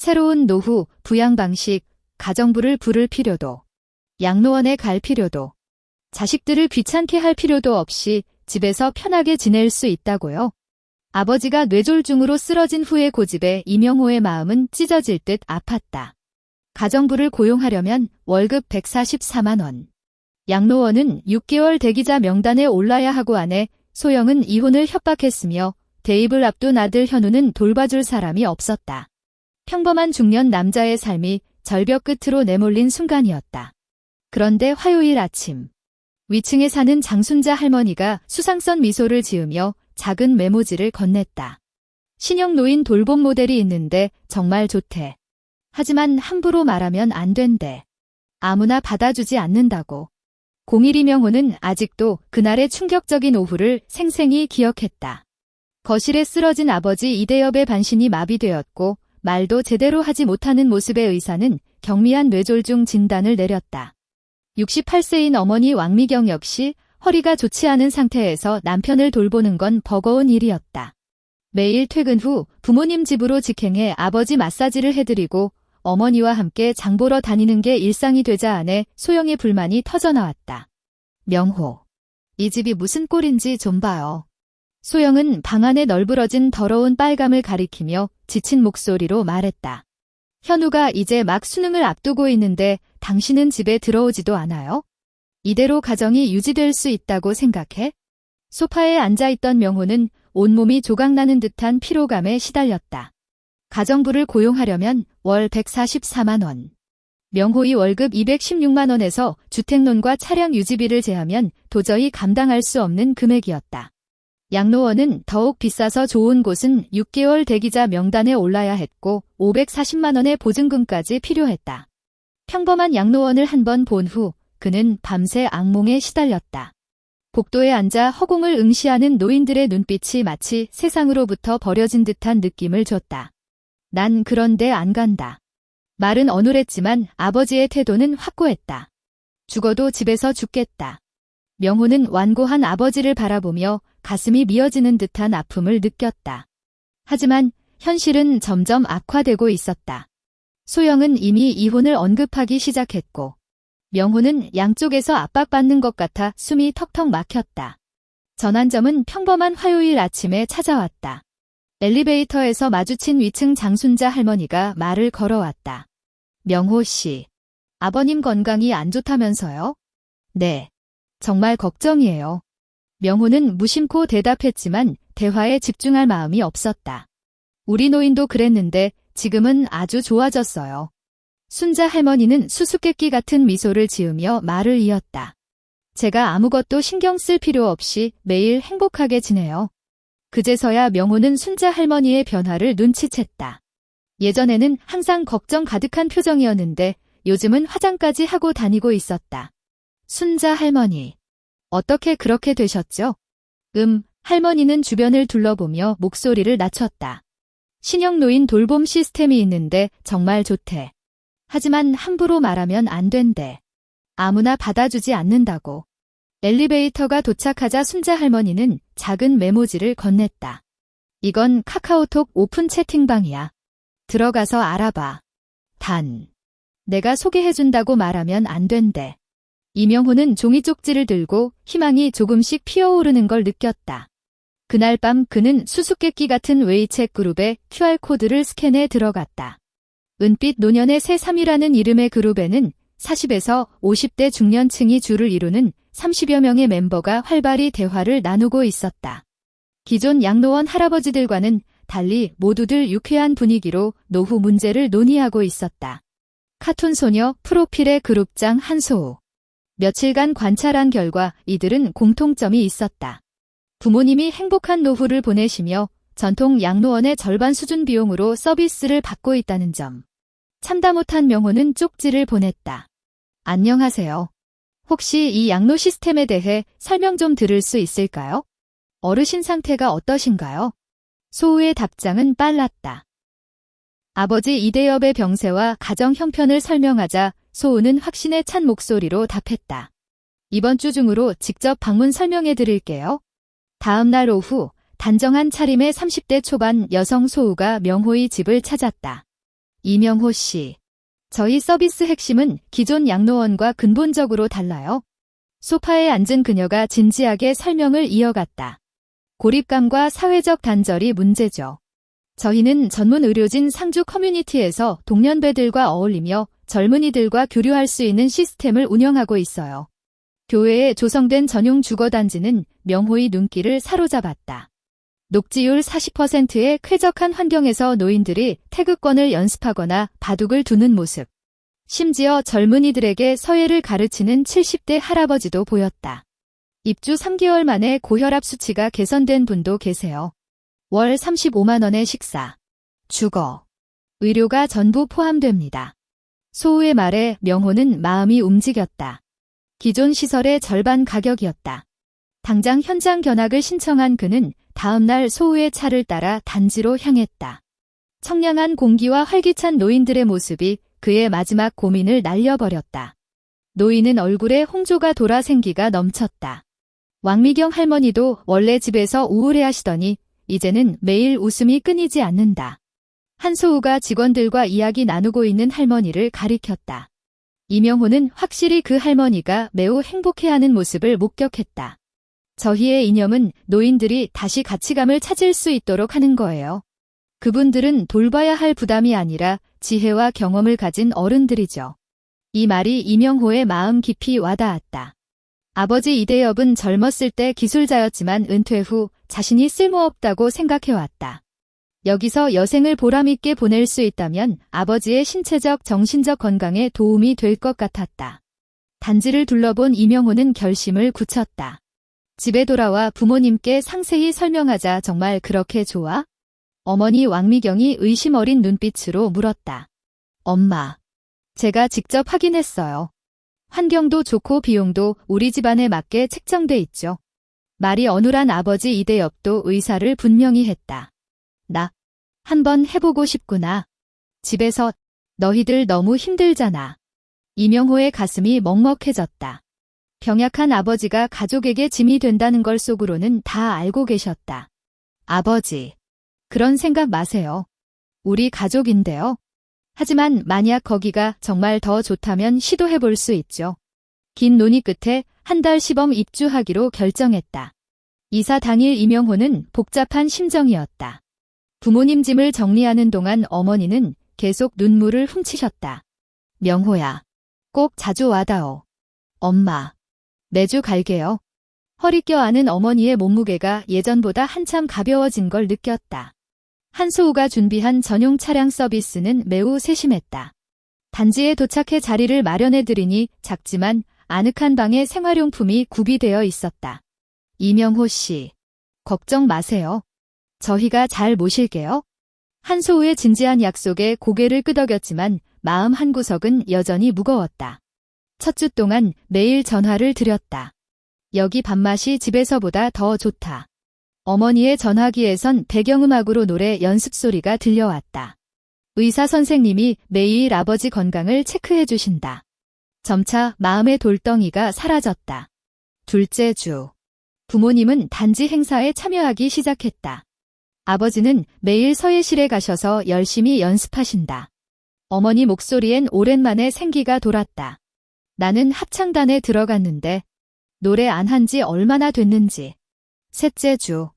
새로운 노후, 부양 방식, 가정부를 부를 필요도, 양로원에 갈 필요도, 자식들을 귀찮게 할 필요도 없이 집에서 편하게 지낼 수 있다고요. 아버지가 뇌졸중으로 쓰러진 후의 고집에 이명호의 마음은 찢어질 듯 아팠다. 가정부를 고용하려면 월급 144만 원. 양로원은 6개월 대기자 명단에 올라야 하고 아내 소영은 이혼을 협박했으며 대입을 앞둔 아들 현우는 돌봐줄 사람이 없었다. 평범한 중년 남자의 삶이 절벽 끝으로 내몰린 순간이었다. 그런데 화요일 아침, 위층에 사는 장순자 할머니가 수상선 미소를 지으며 작은 메모지를 건넸다. 신형 노인 돌봄 모델이 있는데 정말 좋대. 하지만 함부로 말하면 안 된대. 아무나 받아주지 않는다고. 012 명호는 아직도 그날의 충격적인 오후를 생생히 기억했다. 거실에 쓰러진 아버지 이대엽의 반신이 마비되었고 말도 제대로 하지 못하는 모습의 의사는 경미한 뇌졸중 진단을 내렸다. 68세인 어머니 왕미경 역시 허리가 좋지 않은 상태에서 남편을 돌보는 건 버거운 일이었다. 매일 퇴근 후 부모님 집으로 직행해 아버지 마사지를 해드리고 어머니와 함께 장 보러 다니는 게 일상이 되자 아내 소영의 불만이 터져나왔다. 명호, 이 집이 무슨 꼴인지 좀 봐요. 소영은 방 안에 널브러진 더러운 빨감을 가리키며 지친 목소리로 말했다. 현우가 이제 막 수능을 앞두고 있는데 당신은 집에 들어오지도 않아요? 이대로 가정이 유지될 수 있다고 생각해? 소파에 앉아있던 명호는 온몸이 조각나는 듯한 피로감에 시달렸다. 가정부를 고용하려면 월 144만 원. 명호의 월급 216만 원에서 주택론과 차량 유지비를 제하면 도저히 감당할 수 없는 금액이었다. 양로원은 더욱 비싸서 좋은 곳은 6개월 대기자 명단에 올라야 했고 540만 원의 보증금까지 필요했다. 평범한 양로원을 한 번 본 후 그는 밤새 악몽에 시달렸다. 복도에 앉아 허공을 응시하는 노인들의 눈빛이 마치 세상으로부터 버려진 듯한 느낌을 줬다. 난 그런데 안 간다. 말은 어눌했지만 아버지의 태도는 확고했다. 죽어도 집에서 죽겠다. 명호는 완고한 아버지를 바라보며 가슴이 미어지는 듯한 아픔을 느꼈다. 하지만 현실은 점점 악화되고 있었다. 소영은 이미 이혼을 언급하기 시작했고 명호는 양쪽에서 압박받는 것 같아 숨이 턱턱 막혔다. 전환점은 평범한 화요일 아침에 찾아왔다. 엘리베이터에서 마주친 위층 장순자 할머니가 말을 걸어왔다. 명호 씨, 아버님 건강이 안 좋다면서요? 네, 정말 걱정이에요. 명호는 무심코 대답했지만 대화에 집중할 마음이 없었다. 우리 노인도 그랬는데 지금은 아주 좋아졌어요. 순자 할머니는 수수께끼 같은 미소를 지으며 말을 이었다. 제가 아무것도 신경 쓸 필요 없이 매일 행복하게 지내요. 그제서야 명호는 순자 할머니의 변화를 눈치챘다. 예전에는 항상 걱정 가득한 표정이었는데 요즘은 화장까지 하고 다니고 있었다. 순자 할머니, 어떻게 그렇게 되셨죠? 할머니는 주변을 둘러보며 목소리를 낮췄다. 신형 노인 돌봄 시스템이 있는데 정말 좋대. 하지만 함부로 말하면 안 된대. 아무나 받아주지 않는다고. 엘리베이터가 도착하자 순자 할머니는 작은 메모지를 건넸다. 이건 카카오톡 오픈 채팅방이야. 들어가서 알아봐. 단, 내가 소개해준다고 말하면 안 된대. 이명호는 종이 쪽지를 들고 희망이 조금씩 피어오르는 걸 느꼈다. 그날 밤 그는 수수께끼 같은 웨이챗 그룹에 QR코드를 스캔해 들어갔다. 은빛 노년의 새3이라는 이름의 그룹에는 40에서 50대 중년층이 주를 이루는 30여 명의 멤버가 활발히 대화를 나누고 있었다. 기존 양로원 할아버지들과는 달리 모두들 유쾌한 분위기로 노후 문제를 논의하고 있었다. 카툰 소녀 프로필의 그룹장 한소우. 며칠간 관찰한 결과 이들은 공통점이 있었다. 부모님이 행복한 노후를 보내시며 전통 양로원의 절반 수준 비용으로 서비스를 받고 있다는 점. 참다 못한 명호는 쪽지를 보냈다. 안녕하세요. 혹시 이 양로 시스템에 대해 설명 좀 들을 수 있을까요? 어르신 상태가 어떠신가요? 소우의 답장은 빨랐다. 아버지 이대엽의 병세와 가정 형편을 설명하자 소우는 확신에 찬 목소리로 답했다. 이번 주 중으로 직접 방문 설명해 드릴게요. 다음 날 오후 단정한 차림의 30대 초반 여성 소우가 명호의 집을 찾았다. 이명호 씨. 저희 서비스 핵심은 기존 양로원과 근본적으로 달라요. 소파에 앉은 그녀가 진지하게 설명을 이어갔다. 고립감과 사회적 단절이 문제죠. 저희는 전문 의료진 상주 커뮤니티에서 동년배들과 어울리며 젊은이들과 교류할 수 있는 시스템을 운영하고 있어요. 교외에 조성된 전용 주거단지는 명호의 눈길을 사로잡았다. 녹지율 40%의 쾌적한 환경에서 노인들이 태극권을 연습하거나 바둑을 두는 모습. 심지어 젊은이들에게 서예를 가르치는 70대 할아버지도 보였다. 입주 3개월 만에 고혈압 수치가 개선된 분도 계세요. 월 35만 원의 식사, 주거, 의료가 전부 포함됩니다. 소우의 말에 명호는 마음이 움직였다. 기존 시설의 절반 가격이었다. 당장 현장 견학을 신청한 그는 다음 날 소우의 차를 따라 단지로 향했다. 청량한 공기와 활기찬 노인들의 모습이 그의 마지막 고민을 날려버렸다. 노인은 얼굴에 홍조가 돌아 생기가 넘쳤다. 왕미경 할머니도 원래 집에서 우울해하시더니 이제는 매일 웃음이 끊이지 않는다. 한소우가 직원들과 이야기 나누고 있는 할머니를 가리켰다. 이명호는 확실히 그 할머니가 매우 행복해하는 모습을 목격했다. 저희의 이념은 노인들이 다시 가치감을 찾을 수 있도록 하는 거예요. 그분들은 돌봐야 할 부담이 아니라 지혜와 경험을 가진 어른들이죠. 이 말이 이명호의 마음 깊이 와닿았다. 아버지 이대엽은 젊었을 때 기술자였지만 은퇴 후 자신이 쓸모없다고 생각해왔다. 여기서 여생을 보람있게 보낼 수 있다면 아버지의 신체적, 정신적 건강에 도움이 될 것 같았다. 단지를 둘러본 이명호는 결심을 굳혔다. 집에 돌아와 부모님께 상세히 설명하자. 정말 그렇게 좋아? 어머니 왕미경이 의심 어린 눈빛으로 물었다. 엄마, 제가 직접 확인했어요. 환경도 좋고 비용도 우리 집안에 맞게 책정돼 있죠. 말이 어눌한 아버지 이대엽도 의사를 분명히 했다. 나 한번 해보고 싶구나. 집에서 너희들 너무 힘들잖아. 이명호의 가슴이 먹먹해졌다. 병약한 아버지가 가족에게 짐이 된다는 걸 속으로는 다 알고 계셨다. 아버지, 그런 생각 마세요. 우리 가족인데요. 하지만 만약 거기가 정말 더 좋다면 시도해볼 수 있죠. 긴 논의 끝에 한 달 시범 입주하기로 결정했다. 이사 당일 이명호는 복잡한 심정이었다. 부모님 짐을 정리하는 동안 어머니는 계속 눈물을 훔치셨다. 명호야, 꼭 자주 와다오. 엄마, 매주 갈게요. 허리 껴안은 어머니의 몸무게가 예전보다 한참 가벼워진 걸 느꼈다. 한소우가 준비한 전용 차량 서비스는 매우 세심했다. 단지에 도착해 자리를 마련해드리니 작지만 아늑한 방에 생활용품이 구비되어 있었다. 이명호 씨, 걱정 마세요. 저희가 잘 모실게요. 한소우의 진지한 약속에 고개를 끄덕였지만 마음 한구석은 여전히 무거웠다. 첫 주 동안 매일 전화를 드렸다. 여기 밥맛이 집에서보다 더 좋다. 어머니의 전화기에선 배경음악으로 노래 연습소리가 들려왔다. 의사 선생님이 매일 아버지 건강을 체크해 주신다. 점차 마음의 돌덩이가 사라졌다. 둘째 주. 부모님은 단지 행사에 참여하기 시작했다. 아버지는 매일 서예실에 가셔서 열심히 연습하신다. 어머니 목소리엔 오랜만에 생기가 돌았다. 나는 합창단에 들어갔는데 노래 안 한 지 얼마나 됐는지. 셋째 주.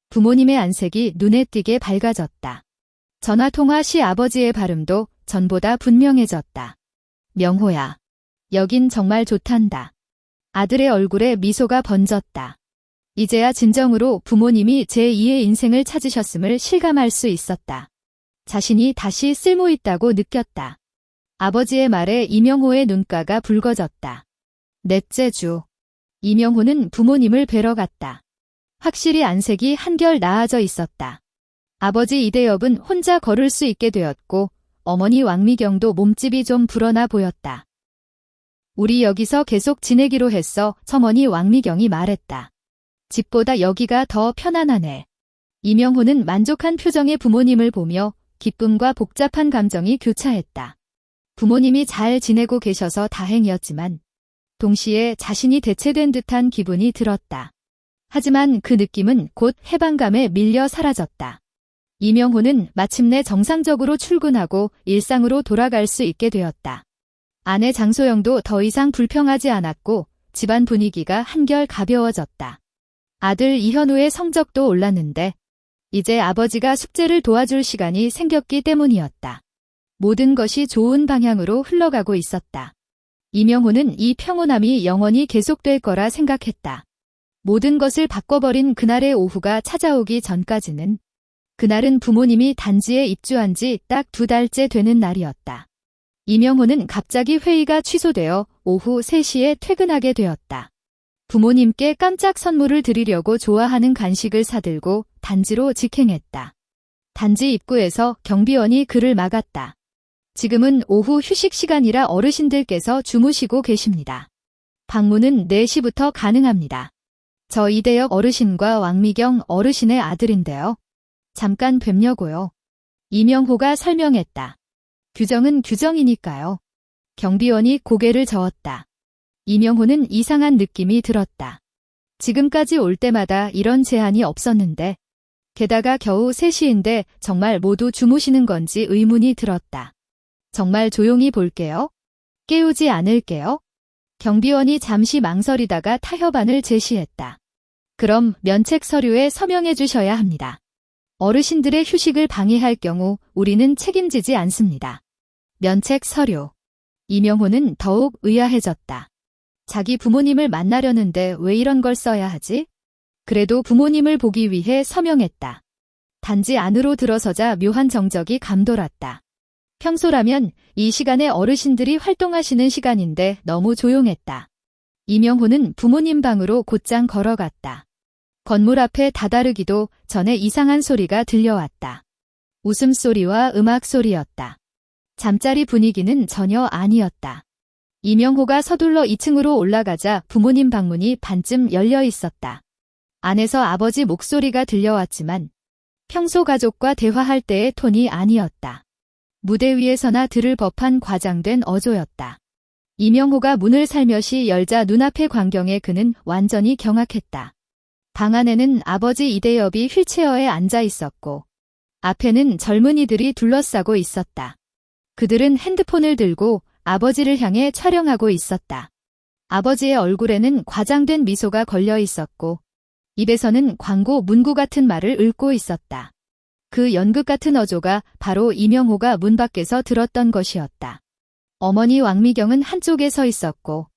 부모님의 안색이 눈에 띄게 밝아졌다. 전화통화 시 아버지의 발음도 전보다 분명해졌다. 명호야, 여긴 정말 좋단다. 아들의 얼굴에 미소가 번졌다. 이제야 진정으로 부모님이 제2의 인생을 찾으셨음을 실감할 수 있었다. 자신이 다시 쓸모있다고 느꼈다. 아버지의 말에 이명호의 눈가가 붉어졌다. 넷째 주. 이명호는 부모님을 뵈러 갔다. 확실히 안색이 한결 나아져 있었다. 아버지 이대엽은 혼자 걸을 수 있게 되었고 어머니 왕미경도 몸집이 좀 불어나 보였다. 우리 여기서 계속 지내기로 했어. 첨언니 왕미경이 말했다. 집보다 여기가 더 편안하네. 이명호는 만족한 표정의 부모님을 보며 기쁨과 복잡한 감정이 교차했다. 부모님이 잘 지내고 계셔서 다행이었지만 동시에 자신이 대체된 듯한 기분이 들었다. 하지만 그 느낌은 곧 해방감에 밀려 사라졌다. 이명호는 마침내 정상적으로 출근하고 일상으로 돌아갈 수 있게 되었다. 아내 장소영도 더 이상 불평하지 않았고 집안 분위기가 한결 가벼워졌다. 아들 이현우의 성적도 올랐는데 이제 아버지가 숙제를 도와줄 시간이 생겼기 때문이었다. 모든 것이 좋은 방향으로 흘러가고 있었다. 이명호는 이 평온함이 영원히 계속될 거라 생각했다. 모든 것을 바꿔버린 그날의 오후가 찾아오기 전까지는 그날은 부모님이 단지에 입주한 지 딱 2달째 되는 날이었다. 이명호는 갑자기 회의가 취소되어 오후 3시에 퇴근하게 되었다. 부모님께 깜짝 선물을 드리려고 좋아하는 간식을 사들고 단지로 직행했다. 단지 입구에서 경비원이 그를 막았다. 지금은 오후 휴식 시간이라 어르신들께서 주무시고 계십니다. 방문은 4시부터 가능합니다. 저 이대혁 어르신과 왕미경 어르신의 아들인데요. 잠깐 뵙려고요. 이명호가 설명했다. 규정은 규정이니까요. 경비원이 고개를 저었다. 이명호는 이상한 느낌이 들었다. 지금까지 올 때마다 이런 제한이 없었는데 게다가 겨우 3시인데 정말 모두 주무시는 건지 의문이 들었다. 정말 조용히 볼게요. 깨우지 않을게요. 경비원이 잠시 망설이다가 타협안을 제시했다. 그럼 면책 서류에 서명해 주셔야 합니다. 어르신들의 휴식을 방해할 경우 우리는 책임지지 않습니다. 면책 서류. 이명호는 더욱 의아해졌다. 자기 부모님을 만나려는데 왜 이런 걸 써야 하지? 그래도 부모님을 보기 위해 서명했다. 단지 안으로 들어서자 묘한 정적이 감돌았다. 평소라면 이 시간에 어르신들이 활동하시는 시간인데 너무 조용했다. 이명호는 부모님 방으로 곧장 걸어갔다. 건물 앞에 다다르기도 전에 이상한 소리가 들려왔다. 웃음소리와 음악소리였다. 잠자리 분위기는 전혀 아니었다. 이명호가 서둘러 2층으로 올라가자 부모님 방문이 반쯤 열려 있었다. 안에서 아버지 목소리가 들려왔지만 평소 가족과 대화할 때의 톤이 아니었다. 무대 위에서나 들을 법한 과장된 어조였다. 이명호가 문을 살며시 열자 눈앞의 광경에 그는 완전히 경악했다. 방 안에는 아버지 이대엽이 휠체어에 앉아 있었고 앞에는 젊은이들이 둘러싸고 있었다. 그들은 핸드폰을 들고 아버지를 향해 촬영하고 있었다. 아버지의 얼굴에는 과장된 미소가 걸려 있었고 입에서는 광고 문구 같은 말을 읊고 있었다. 그 연극 같은 어조가 바로 이명호가 문 밖에서 들었던 것이었다. 어머니 왕미경은 한쪽에 서 있었고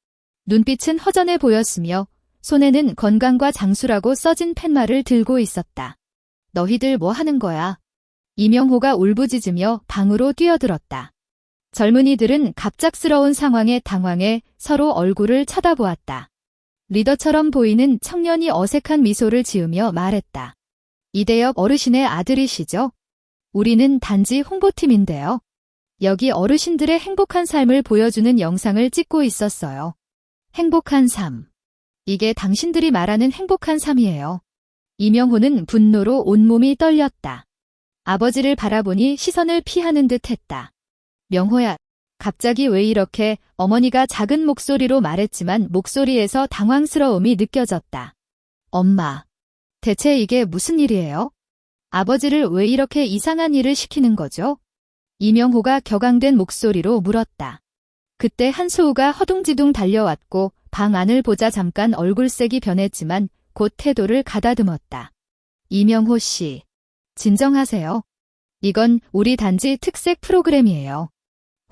눈빛은 허전해 보였으며 손에는 건강과 장수라고 써진 팻말을 들고 있었다. 너희들 뭐 하는 거야? 이명호가 울부짖으며 방으로 뛰어들었다. 젊은이들은 갑작스러운 상황에 당황해 서로 얼굴을 쳐다보았다. 리더처럼 보이는 청년이 어색한 미소를 지으며 말했다. 이대엽 어르신의 아들이시죠? 우리는 단지 홍보팀인데요. 여기 어르신들의 행복한 삶을 보여주는 영상을 찍고 있었어요. 행복한 삶. 이게 당신들이 말하는 행복한 삶이에요. 이명호는 분노로 온몸이 떨렸다. 아버지를 바라보니 시선을 피하는 듯 했다. 명호야, 갑자기 왜 이렇게? 어머니가 작은 목소리로 말했지만 목소리에서 당황스러움이 느껴졌다. 엄마, 대체 이게 무슨 일이에요? 아버지를 왜 이렇게 이상한 일을 시키는 거죠? 이명호가 격앙된 목소리로 물었다. 그때 한소우가 허둥지둥 달려왔고 방 안을 보자 잠깐 얼굴색이 변했지만 곧 태도를 가다듬었다. 이명호 씨, 진정하세요. 이건 우리 단지 특색 프로그램이에요.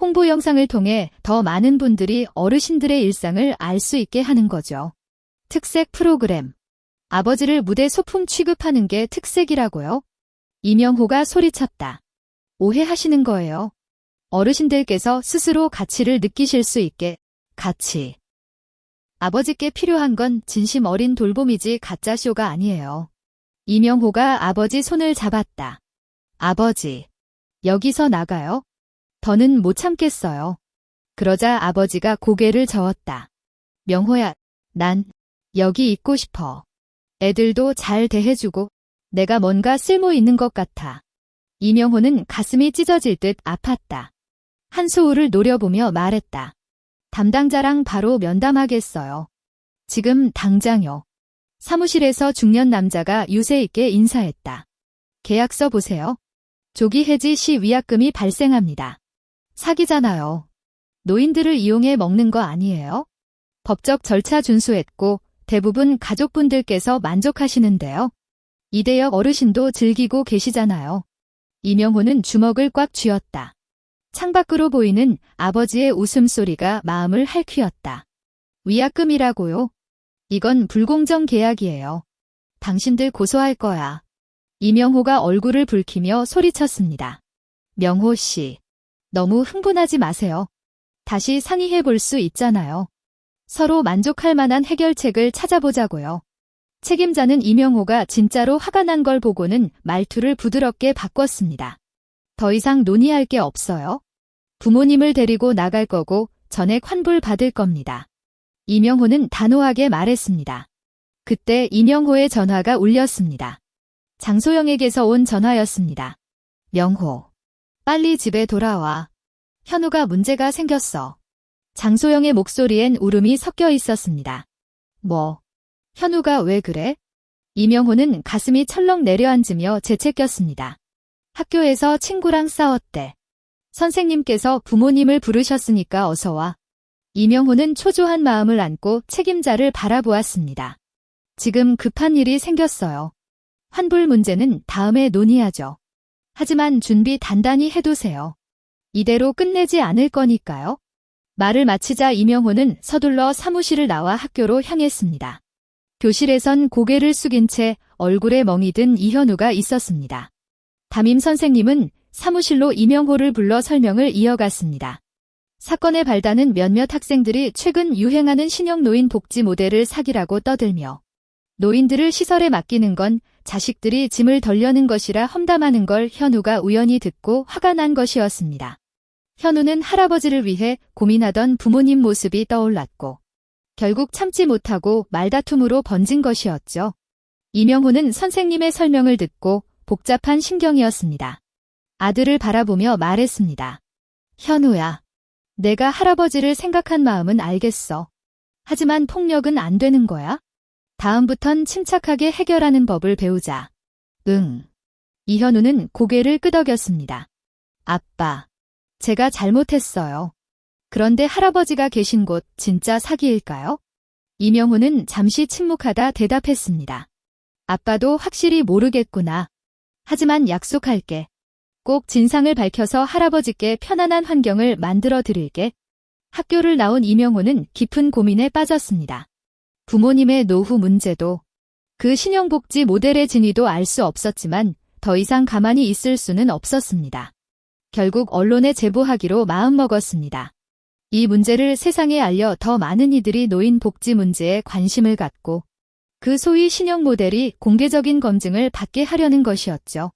홍보 영상을 통해 더 많은 분들이 어르신들의 일상을 알 수 있게 하는 거죠. 특색 프로그램. 아버지를 무대 소품 취급하는 게 특색이라고요? 이명호가 소리쳤다. 오해하시는 거예요. 어르신들께서 스스로 가치를 느끼실 수 있게. 가치. 아버지께 필요한 건 진심 어린 돌봄이지 가짜쇼가 아니에요. 이명호가 아버지 손을 잡았다. 아버지, 여기서 나가요? 더는 못 참겠어요. 그러자 아버지가 고개를 저었다. 명호야, 난 여기 있고 싶어. 애들도 잘 대해주고 내가 뭔가 쓸모 있는 것 같아. 이명호는 가슴이 찢어질 듯 아팠다. 한소우를 노려보며 말했다. 담당자랑 바로 면담하겠어요. 지금 당장요. 사무실에서 중년 남자가 유세 있게 인사했다. 계약서 보세요. 조기 해지 시 위약금이 발생합니다. 사기잖아요. 노인들을 이용해 먹는 거 아니에요? 법적 절차 준수했고 대부분 가족분들께서 만족하시는데요. 이대역 어르신도 즐기고 계시잖아요. 이명호는 주먹을 꽉 쥐었다. 창밖으로 보이는 아버지의 웃음소리가 마음을 핥히었다. 위약금이라고요? 이건 불공정 계약이에요. 당신들 고소할 거야. 이명호가 얼굴을 붉히며 소리쳤습니다. 명호 씨, 너무 흥분하지 마세요. 다시 상의해 볼 수 있잖아요. 서로 만족할 만한 해결책을 찾아보자고요. 책임자는 이명호가 진짜로 화가 난 걸 보고는 말투를 부드럽게 바꿨습니다. 더 이상 논의할 게 없어요. 부모님을 데리고 나갈 거고 전액 환불 받을 겁니다. 이명호는 단호하게 말했습니다. 그때 이명호의 전화가 울렸습니다. 장소영에게서 온 전화였습니다. 명호, 빨리 집에 돌아와. 현우가 문제가 생겼어. 장소영의 목소리엔 울음이 섞여 있었습니다. 뭐? 현우가 왜 그래? 이명호는 가슴이 철렁 내려앉으며 재채꼈습니다. 학교에서 친구랑 싸웠대. 선생님께서 부모님을 부르셨으니까 어서 와. 이명호는 초조한 마음을 안고 책임자를 바라보았습니다. 지금 급한 일이 생겼어요. 환불 문제는 다음에 논의하죠. 하지만 준비 단단히 해두세요. 이대로 끝내지 않을 거니까요. 말을 마치자 이명호는 서둘러 사무실을 나와 학교로 향했습니다. 교실에선 고개를 숙인 채 얼굴에 멍이 든 이현우가 있었습니다. 담임 선생님은 사무실로 이명호를 불러 설명을 이어갔습니다. 사건의 발단은 몇몇 학생들이 최근 유행하는 신형 노인 복지 모델을 사기라고 떠들며 노인들을 시설에 맡기는 건 자식들이 짐을 덜려는 것이라 험담하는 걸 현우가 우연히 듣고 화가 난 것이었습니다. 현우는 할아버지를 위해 고민하던 부모님 모습이 떠올랐고 결국 참지 못하고 말다툼으로 번진 것이었죠. 이명호는 선생님의 설명을 듣고 복잡한 심경이었습니다. 아들을 바라보며 말했습니다. 현우야, 내가 할아버지를 생각한 마음은 알겠어. 하지만 폭력은 안 되는 거야? 다음부턴 침착하게 해결하는 법을 배우자. 응. 이현우는 고개를 끄덕였습니다. 아빠, 제가 잘못했어요. 그런데 할아버지가 계신 곳 진짜 사기일까요? 이명호는 잠시 침묵하다 대답했습니다. 아빠도 확실히 모르겠구나. 하지만 약속할게. 꼭 진상을 밝혀서 할아버지께 편안한 환경을 만들어 드릴게. 학교를 나온 이명호는 깊은 고민에 빠졌습니다. 부모님의 노후 문제도 그 신형복지 모델의 진위도 알 수 없었지만 더 이상 가만히 있을 수는 없었습니다. 결국 언론에 제보하기로 마음먹었습니다. 이 문제를 세상에 알려 더 많은 이들이 노인 복지 문제에 관심을 갖고 그 소위 신형 모델이 공개적인 검증을 받게 하려는 것이었죠.